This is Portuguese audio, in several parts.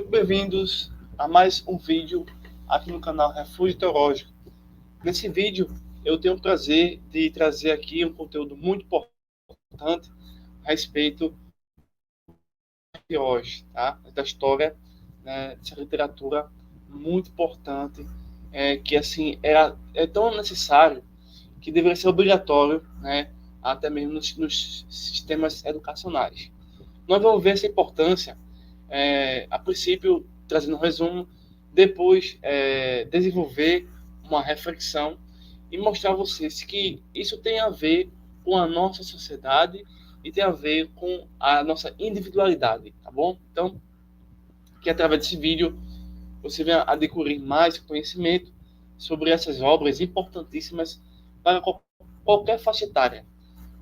Muito bem-vindos a mais um vídeo aqui no canal Refúgio Teológico. Nesse vídeo eu tenho o prazer de trazer aqui um conteúdo muito importante a respeito de hoje, tá? Da história, né, dessa literatura muito importante, que assim é tão necessário que deveria ser obrigatório, né, até mesmo nos sistemas educacionais. Nós vamos ver essa importância, a princípio, trazendo um resumo, depois desenvolver uma reflexão e mostrar a vocês que isso tem a ver com a nossa sociedade e tem a ver com a nossa individualidade, tá bom? Então, que através desse vídeo você venha adquirir mais conhecimento sobre essas obras importantíssimas para qualquer faixa etária,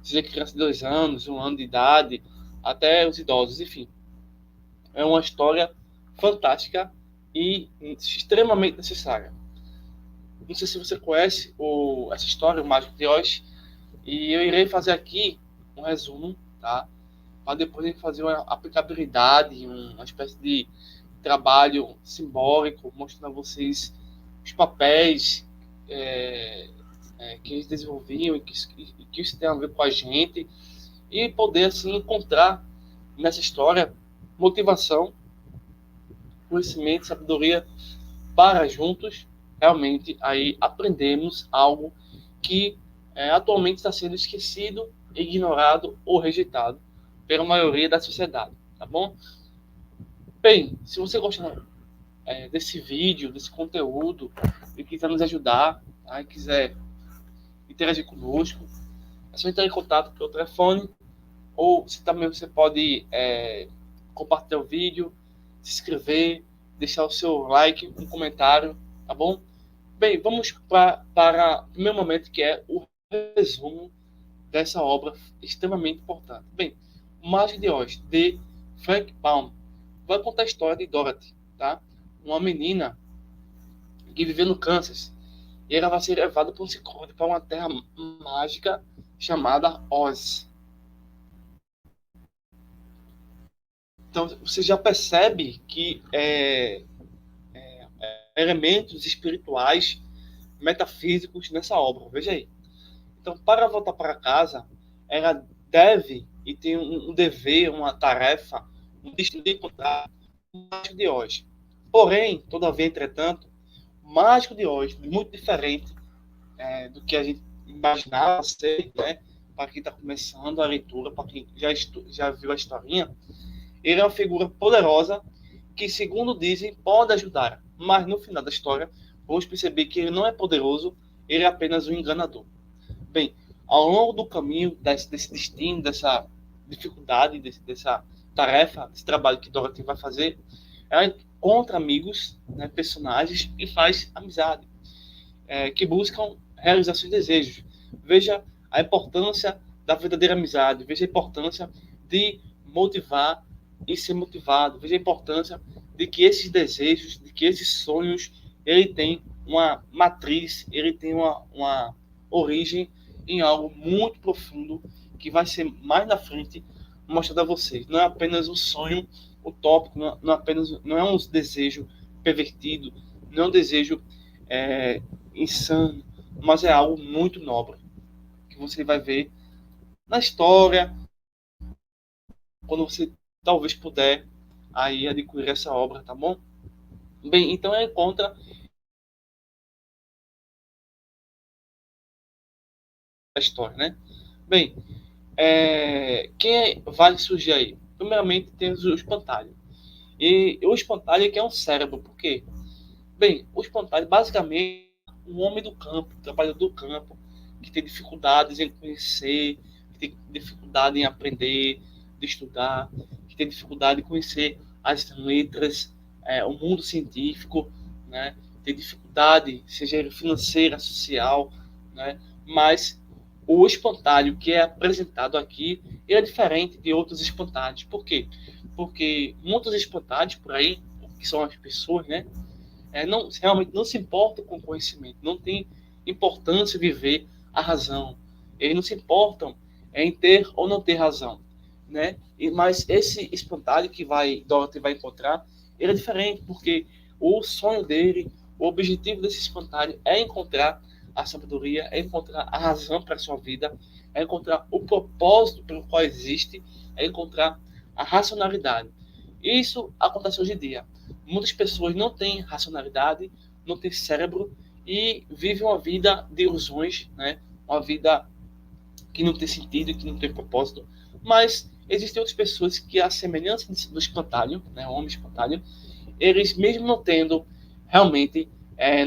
seja criança de 2 anos, 1 ano de idade, até os idosos, enfim. É uma história fantástica e extremamente necessária. Não sei se você conhece essa história, o Mágico de Oz, e eu irei fazer aqui um resumo, tá? Para depois a gente fazer uma aplicabilidade, uma espécie de trabalho simbólico, mostrando a vocês os papéis que eles desenvolviam e que isso tem a ver com a gente, e poder assim encontrar nessa história motivação, conhecimento, sabedoria, para juntos realmente aí aprendemos algo que atualmente está sendo esquecido, ignorado ou rejeitado pela maioria da sociedade, tá bom? Bem, se você gostar desse vídeo, desse conteúdo e quiser nos ajudar, tá? E quiser interagir conosco, é só entrar em contato pelo telefone, ou também você pode compartilhar o vídeo, se inscrever, deixar o seu like, um comentário, tá bom? Bem, vamos para o primeiro momento, que é o resumo dessa obra extremamente importante. Bem, O Mágico de Oz, de Frank Baum, vai contar a história de Dorothy, tá? Uma menina que vivia no Kansas e ela vai ser levada por um ciclone para uma terra mágica chamada Oz. Então, você já percebe que elementos espirituais, metafísicos nessa obra. Veja aí. Então, para voltar para casa, ela deve e tem um dever, uma tarefa, um destino de encontrar o Mágico de Oz. Porém, todavia, entretanto, o Mágico de Oz, muito diferente do que a gente imaginava ser, né? Para quem está começando a leitura, para quem já viu a historinha, ele é uma figura poderosa que, segundo dizem, pode ajudar. Mas no final da história, vamos perceber que ele não é poderoso, ele é apenas um enganador. Bem, ao longo do caminho desse destino, dessa dificuldade, dessa tarefa, desse trabalho que Dorothy vai fazer, ela encontra amigos, né, personagens e faz amizade, que buscam realizar seus desejos. Veja a importância da verdadeira amizade, veja a importância de motivar e ser motivado, veja a importância de que esses desejos, de que esses sonhos, ele tem uma matriz, ele tem uma origem em algo muito profundo que vai ser mais na frente mostrado a vocês. Não é apenas um sonho utópico, não é um desejo pervertido, não é um desejo insano, mas é algo muito nobre que você vai ver na história quando você talvez puder aí adquirir essa obra, tá bom? Bem, então é contra a história, né? Bem, quem vai surgir aí? Primeiramente temos o espantalho. E o espantalho que é um cérebro, por quê? Bem, o espantalho basicamente é um homem do campo, trabalhador do campo, que tem dificuldades em conhecer, que tem dificuldade em aprender, de estudar, que tem dificuldade em conhecer as letras, o mundo científico, né? Tem dificuldade, seja ele financeira, social, né? Mas o espantalho que é apresentado aqui é diferente de outros espantalhos. Por quê? Porque muitos espantalhos por aí, que são as pessoas, né? Realmente não se importam com o conhecimento, não tem importância viver a razão. Eles não se importam em ter ou não ter razão, né? Mas esse espantalho que Dorothy vai encontrar, ele é diferente, porque o sonho dele, o objetivo desse espantalho é encontrar a sabedoria, é encontrar a razão para a sua vida, é encontrar o propósito pelo qual existe, é encontrar a racionalidade. Isso acontece hoje em dia. Muitas pessoas não têm racionalidade, não têm cérebro e vivem uma vida de ilusões, né? Uma vida que não tem sentido, que não tem propósito. Mas existem outras pessoas que, a semelhança do espantalho, né, o homem espantalho, eles, mesmo não tendo realmente,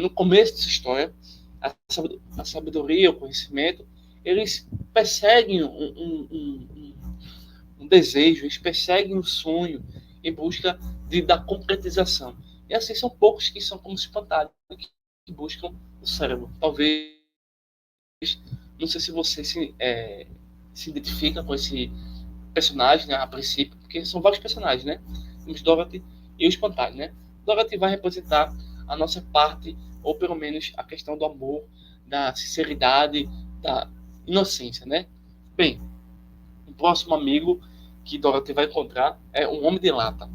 no começo dessa história, a sabedoria, o conhecimento, eles perseguem um desejo, eles perseguem um sonho em busca da concretização. E assim são poucos que são como espantalho, que buscam o cérebro. Talvez, não sei se você se identifica com esse personagem, né, a princípio, porque são vários personagens, né? Temos Dorothy e o espantalho, né? Dorothy vai representar a nossa parte, ou pelo menos a questão do amor, da sinceridade, da inocência, né? Bem, o próximo amigo que Dorothy vai encontrar é um homem de lata.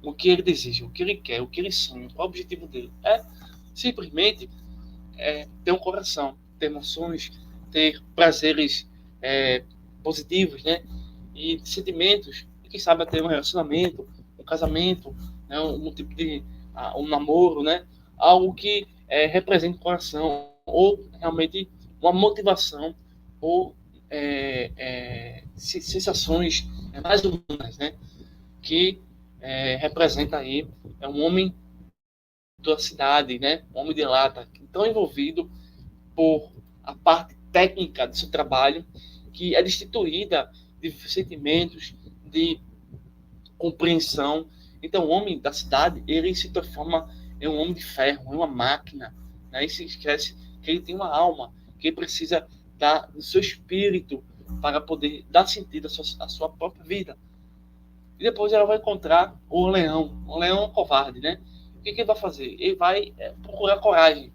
O que ele deseja, o que ele quer, o que ele sonha, qual é o objetivo dele? É simplesmente ter um coração, ter emoções, ter prazeres positivos, né? E sentimentos, e quem sabe até um relacionamento, um casamento, né? Um tipo de um namoro, né? Algo que represente o coração, ou realmente uma motivação, ou sensações mais humanas, né? Que representa aí um homem da cidade, né? Um homem de lata, tão envolvido por a parte técnica do seu trabalho, que é destituída de sentimentos, de compreensão. Então, o homem da cidade, ele se transforma em um homem de ferro, em uma máquina, né? E se esquece que ele tem uma alma, que ele precisa do seu espírito para poder dar sentido à sua própria vida. E depois ela vai encontrar o leão. O leão é um covarde, né? O que ele vai fazer? Ele vai procurar coragem.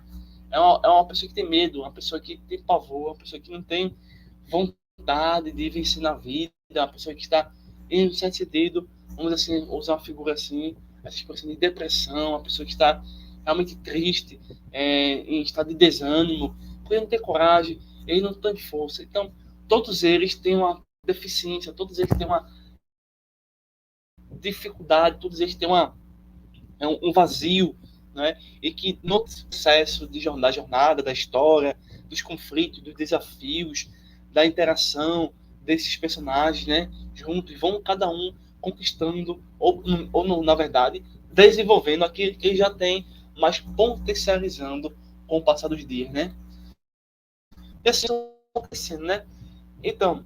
É uma pessoa que tem medo, uma pessoa que tem pavor, uma pessoa que não tem vontade de vencer na vida, uma pessoa que está, em certo sentido, vamos assim, usar uma figura assim, essa expressão de depressão, uma pessoa que está realmente triste, em estado de desânimo, porque ele não tem coragem, ele não tem força. Então, todos eles têm uma deficiência, todos eles têm uma dificuldade, todos eles têm um vazio, né? E que no processo da jornada, da história, dos conflitos, dos desafios, da interação desses personagens, né? Juntos, vão cada um conquistando, ou na verdade, desenvolvendo aquilo que ele já tem, mas potencializando com o passar dos dias, né? E assim acontecendo, né? Então,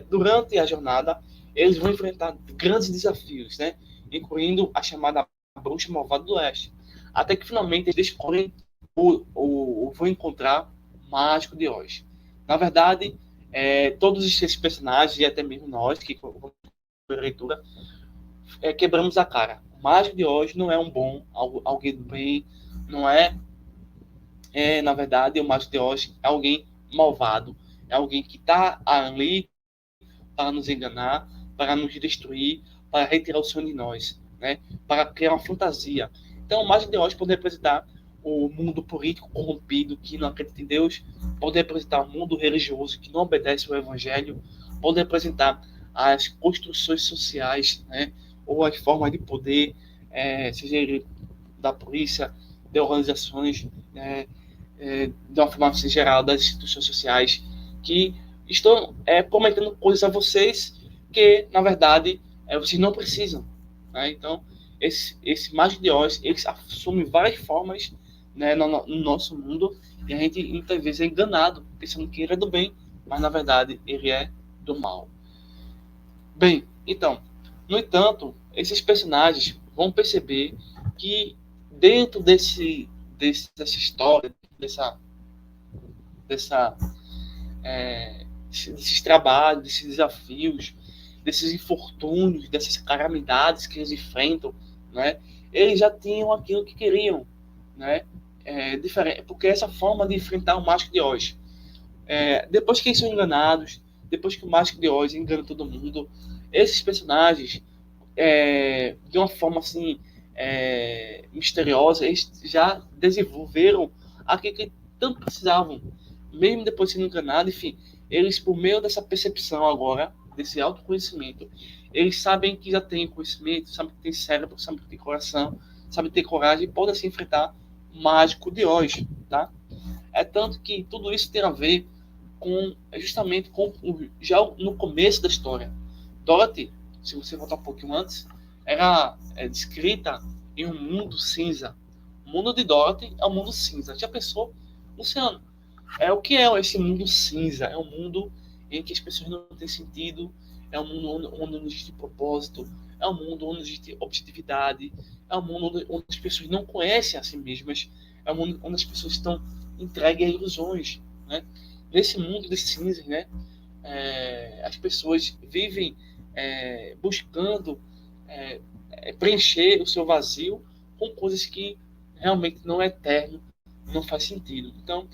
durante a jornada, eles vão enfrentar grandes desafios, né? Incluindo a chamada Bruxa Malvada do Oeste. Até que finalmente eles descobrem vão encontrar o Mágico de Oz. Na verdade, todos esses personagens, e até mesmo nós, que vamos a leitura, quebramos a cara. O Mágico de Oz não é um bom, alguém do bem, não na verdade, o Mágico de Oz é alguém malvado, é alguém que está ali para nos enganar, para nos destruir, para retirar o sonho de nós, né? Para criar uma fantasia. Então, o Mágico de Oz pode representar o mundo político corrompido que não acredita em Deus, pode representar o mundo religioso que não obedece ao Evangelho, pode representar as construções sociais, né? Ou as formas de poder, seja ele da polícia, de organizações, de uma forma assim, geral, das instituições sociais, que estão prometendo coisas a vocês que, na verdade, vocês não precisam. Né? Então, esse Mágico de Oz, ele assume várias formas, né, no nosso mundo, e a gente, muitas vezes, é enganado, pensando que ele é do bem, mas, na verdade, ele é do mal. Bem, então, no entanto, esses personagens vão perceber que dentro dessa história, dessa desses trabalhos, desses desafios, desses infortúnios, dessas calamidades que eles enfrentam, né? Eles já tinham aquilo que queriam, né? Diferente, porque essa forma de enfrentar o Mágico de Oz, depois que eles são enganados, depois que o Mágico de Oz engana todo mundo, esses personagens, de uma forma assim, misteriosa, eles já desenvolveram aquilo que tanto precisavam, mesmo depois de sendo enganados. Enfim, eles, por meio dessa percepção agora, desse autoconhecimento, eles sabem que já têm conhecimento, sabem que tem cérebro, sabem que tem coração, sabem ter coragem e podem se enfrentar o mágico de hoje, tá? É tanto que tudo isso tem a ver com justamente com já no começo da história. Dorothy, se você voltar um pouquinho antes, era descrita em um mundo cinza. O mundo de Dorothy é um mundo cinza. Já pensou, Luciano? O que é esse mundo cinza? É um mundo em que as pessoas não têm sentido, é um mundo onde não existe propósito, é um mundo onde não existe objetividade, é um mundo onde as pessoas não conhecem a si mesmas, é um mundo onde as pessoas estão entregues a ilusões, né? Nesse mundo de cinzas, né? As pessoas vivem buscando preencher o seu vazio com coisas que realmente não é eterno, não faz sentido. Então,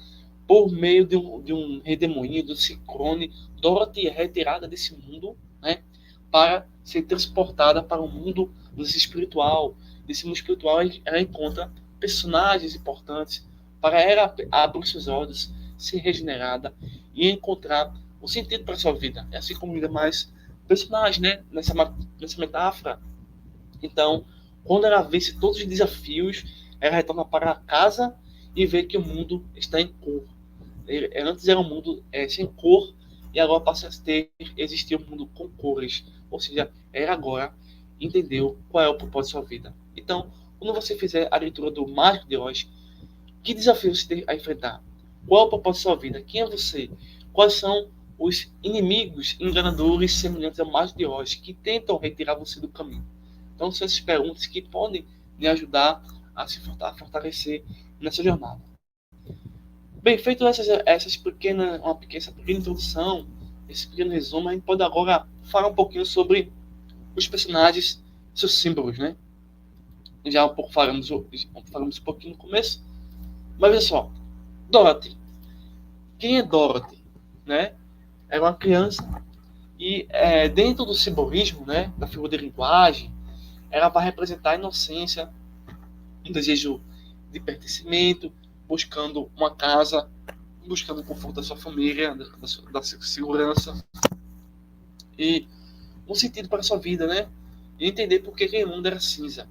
por meio de um redemoinho, do ciclone, Dorothy é retirada desse mundo, né, para ser transportada para o mundo espiritual. Nesse mundo espiritual, ela encontra personagens importantes para ela abrir seus olhos, ser regenerada e encontrar o sentido para a sua vida. Assim como ainda mais personagens, né, nessa metáfora. Então, quando ela vence todos os desafios, ela retorna para casa e vê que o mundo está em cor. Antes era um mundo sem cor e agora passa a existir um mundo com cores. Ou seja, ela agora entendeu qual é o propósito da sua vida. Então, quando você fizer a leitura do Mágico de Oz, que desafios você tem a enfrentar? Qual é o propósito da sua vida? Quem é você? Quais são os inimigos enganadores semelhantes ao Mágico de Oz que tentam retirar você do caminho? Então, são essas perguntas que podem lhe ajudar a se fortalecer nessa jornada. Bem, feito essa pequena introdução, esse pequeno resumo, a gente pode agora falar um pouquinho sobre os personagens, seus símbolos, né? Já um pouco falamos um pouquinho no começo, mas olha só, Dorothy. Quem é Dorothy? Né? É uma criança e dentro do simbolismo, né, da figura de linguagem, ela vai representar a inocência, um desejo de pertencimento, buscando uma casa, buscando o conforto da sua família, da segurança e um sentido para a sua vida, né? E entender por que aquele mundo era cinza.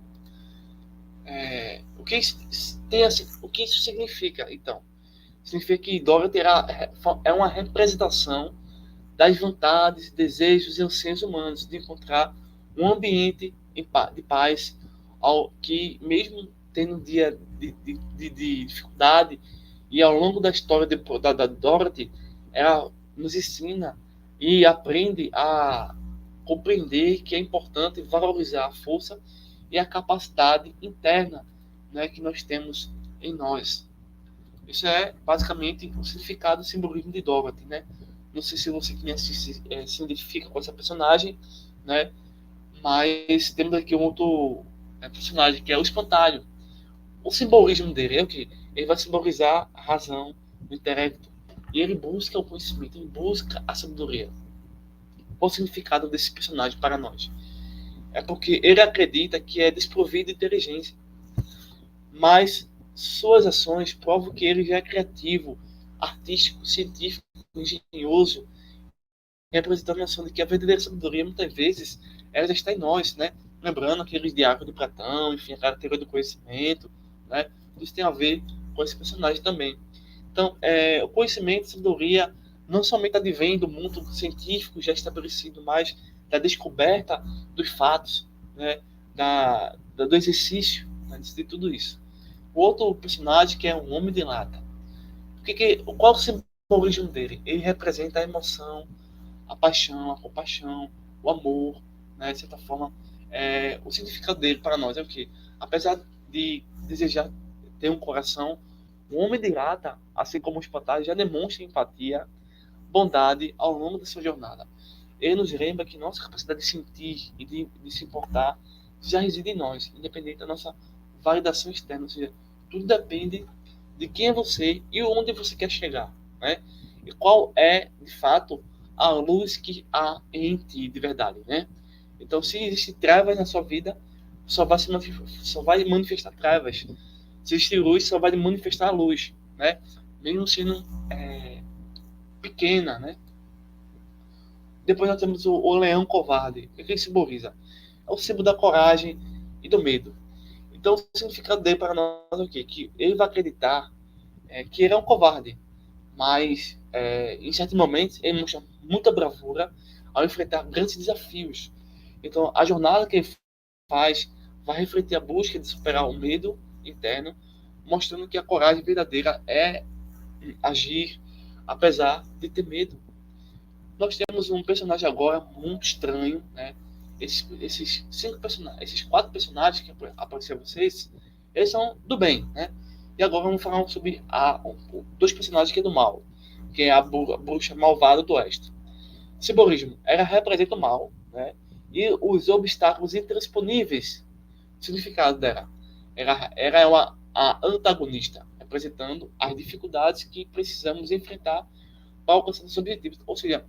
O que isso significa, então? Significa que Dorothy é uma representação das vontades, desejos e anseios humanos de encontrar um ambiente de paz, ao que mesmo tendo um dia de dificuldade e ao longo da história da Dorothy, ela nos ensina e aprende a compreender que é importante valorizar a força e a capacidade interna, né, que nós temos em nós. Isso é basicamente o significado e simbolismo de Dorothy, né? Não sei se você que me assiste se identifica com essa personagem, né? Mas temos aqui um outro personagem que é o Espantalho. O simbolismo dele é o quê? Ele vai simbolizar a razão, o intelecto. E ele busca o conhecimento, ele busca a sabedoria. Qual o significado desse personagem para nós? É porque ele acredita que é desprovido de inteligência. Mas suas ações provam que ele já é criativo, artístico, científico, engenhoso, representando a noção de que a verdadeira sabedoria, muitas vezes, ela já está em nós, né? Lembrando aqueles diálogos de Platão, enfim, a teoria do conhecimento, né? Isso tem a ver com esse personagem também. Então, o conhecimento, a sabedoria, não somente advém do mundo científico já estabelecido, mas da descoberta dos fatos, né? Do exercício, né? De tudo isso. O outro personagem que é um homem de lata. Qual é o simbolismo dele? Ele representa a emoção, a paixão, a compaixão, o amor, né? De certa forma, o significado dele para nós é o quê? Apesar de desejar ter um coração, o homem de lata, assim como os espantalho, já demonstra empatia, bondade ao longo da sua jornada. Ele nos lembra que nossa capacidade de sentir e de se importar já reside em nós, independente da nossa validação externa. Ou seja, tudo depende de quem é você e onde você quer chegar, né? E qual é, de fato, a luz que há em ti de verdade, né? Então, se existe trevas na sua vida, só vai manifestar trevas. Se existe luz, só vai manifestar a luz, né? Mesmo sendo pequena, né? Depois nós temos o leão covarde. O que ele simboliza? É o símbolo da coragem e do medo. Então, o significado dele para nós é o quê? Que ele vai acreditar que ele é um covarde, mas em certos momentos ele mostra muita bravura ao enfrentar grandes desafios. Então, a jornada que ele faz vai refletir a busca de superar o medo interno, mostrando que a coragem verdadeira é agir apesar de ter medo. Nós temos um personagem agora muito estranho, né? Esses 4 personagens que apareceram a vocês, eles são do bem, né? E agora vamos falar sobre dois personagens que é do mal, que é a bruxa malvada do oeste. Simbolismo, ela representa o mal, né? E os obstáculos intransponíveis. Significado dela, ela é a antagonista, representando as dificuldades que precisamos enfrentar para alcançar nossos objetivos. Ou seja,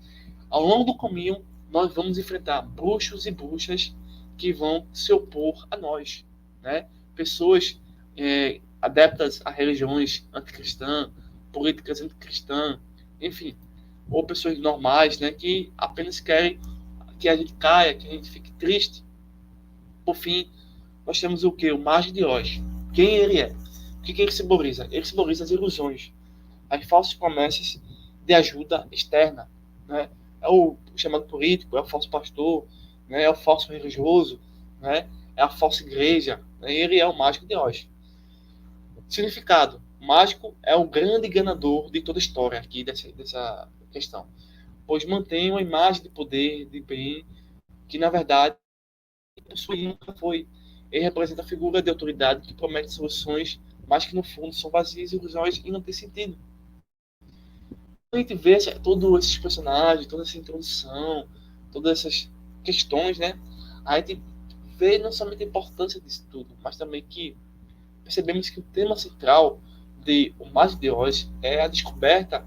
ao longo do caminho, nós vamos enfrentar bruxos e bruxas que vão se opor a nós, né? Pessoas adeptas a religiões anticristãs, políticas anticristãs, enfim, ou pessoas normais, né, que apenas querem que a gente caia, que a gente fique triste. Por fim, nós temos o que? O Mago de Oz. Quem ele é? O que ele simboliza? Ele simboliza as ilusões, as falsas promessas de ajuda externa, né? É o chamado político, é o falso pastor, né? É o falso religioso, né? É a falsa igreja, né? Ele é o mágico de Oz. Significado: o mágico é o grande enganador de toda a história aqui dessa questão, pois mantém uma imagem de poder, de bem, que na verdade possui nunca foi. Ele representa a figura de autoridade que promete soluções, mas que no fundo são vazias, ilusões e não tem sentido. A gente vê todos esses personagens, toda essa introdução, todas essas questões, né? A gente vê não somente a importância disso tudo, mas também que percebemos que o tema central de O Mágico de Oz é a descoberta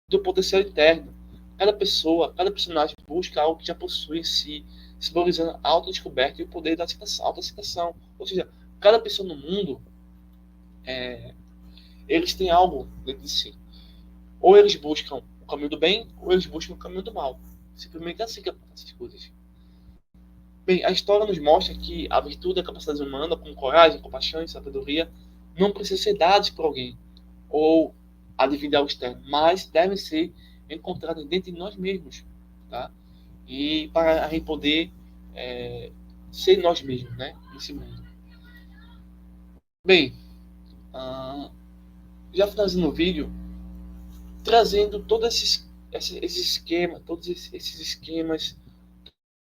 do potencial interno. Cada pessoa, cada personagem busca algo que já possui em si, simbolizando a autodescoberta e o poder da autoaceitação. Ou seja, cada pessoa no mundo, eles têm algo dentro de si. Ou eles buscam o caminho do bem, ou eles buscam o caminho do mal. Simplesmente é assim que acontecem as coisas. Bem, a história nos mostra que a virtude e a capacidade humana, com coragem, compaixão e sabedoria, não precisam ser dados por alguém, ou advinda ao externo, mas devem ser encontradas dentro de nós mesmos, tá? E para a gente poder ser nós mesmos, né? Nesse mundo. Bem, já finalizando o vídeo, trazendo todos esses esquemas,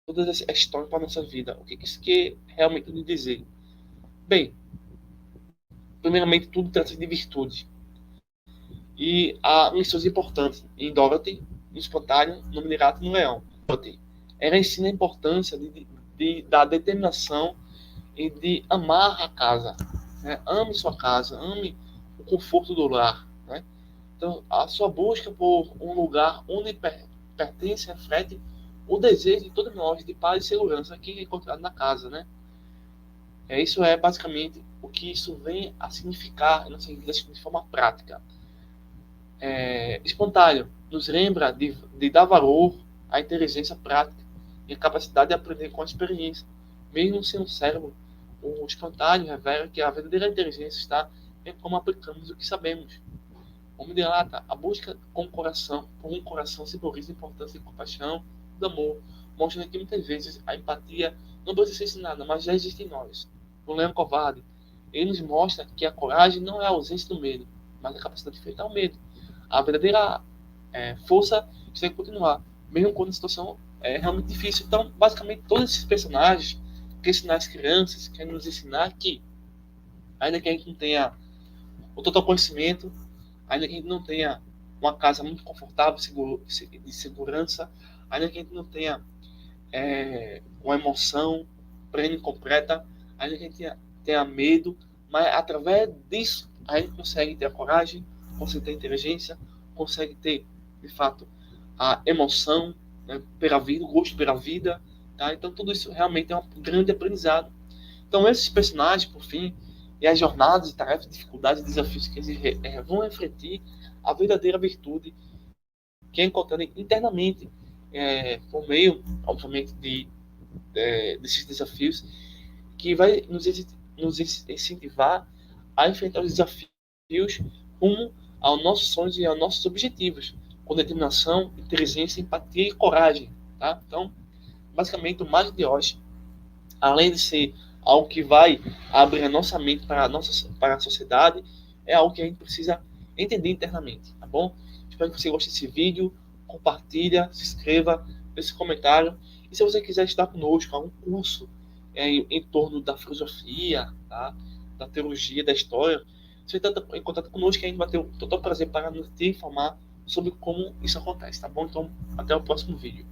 toda essa história para a nossa vida. O que isso quer realmente nos dizer? Bem, primeiramente, tudo trata de virtude. E há lições importantes em Dorothy, no Espantalho, no Minerato e no Leão. Dorothy, ela ensina a importância da determinação e de amar a casa. Né? Ame sua casa, ame o conforto do lar. Né? Então, a sua busca por um lugar onde pertence reflete o desejo de todos nós de paz e segurança que é encontrado na casa, né? Isso é basicamente o que isso vem a significar nas nossas vidas de forma prática. Espontâneo nos lembra de dar valor à inteligência prática e a capacidade de aprender com a experiência. Mesmo sem um cérebro, o espontâneo revela que a verdadeira inteligência está em como aplicamos o que sabemos. Homem de lata, a busca com o coração, por um coração simboliza a importância de compaixão, do amor, mostrando que muitas vezes a empatia não precisa ser ensinada, mas já existe em nós. O leão covarde, ele nos mostra que a coragem não é a ausência do medo, mas a capacidade de enfrentar o medo. A verdadeira força está em continuar, mesmo quando a situação é realmente difícil. Então, basicamente, todos esses personagens querem ensinar as crianças, querem nos ensinar que, ainda que a gente não tenha o total conhecimento, ainda que a gente não tenha uma casa muito confortável, de segurança, ainda que a gente não tenha uma emoção plena e completa, ainda que a gente tenha medo, mas através disso a gente consegue ter a coragem, consegue ter a inteligência, consegue ter, de fato, a emoção, né, pela vida, o gosto pela vida, tá? Então tudo isso realmente é um grande aprendizado. Então esses personagens, por fim, e as jornadas, tarefas, dificuldades e desafios que eles vão refletir a verdadeira virtude que é encontrada internamente, por meio, obviamente, desses desafios, que vai nos incentivar a enfrentar os desafios rumo aos nossos sonhos e aos nossos objetivos, com determinação, inteligência, empatia e coragem. Tá? Então, basicamente, o Mágico de Oz, além de ser algo que vai abrir a nossa mente para a sociedade, é algo que a gente precisa entender internamente, tá bom? Espero que você goste desse vídeo, compartilha, se inscreva, deixe comentário, e se você quiser estudar conosco algum curso em torno da filosofia, tá? Da teologia, da história, você está em contato conosco, que a gente vai ter o total prazer para te informar sobre como isso acontece, tá bom? Então, até o próximo vídeo.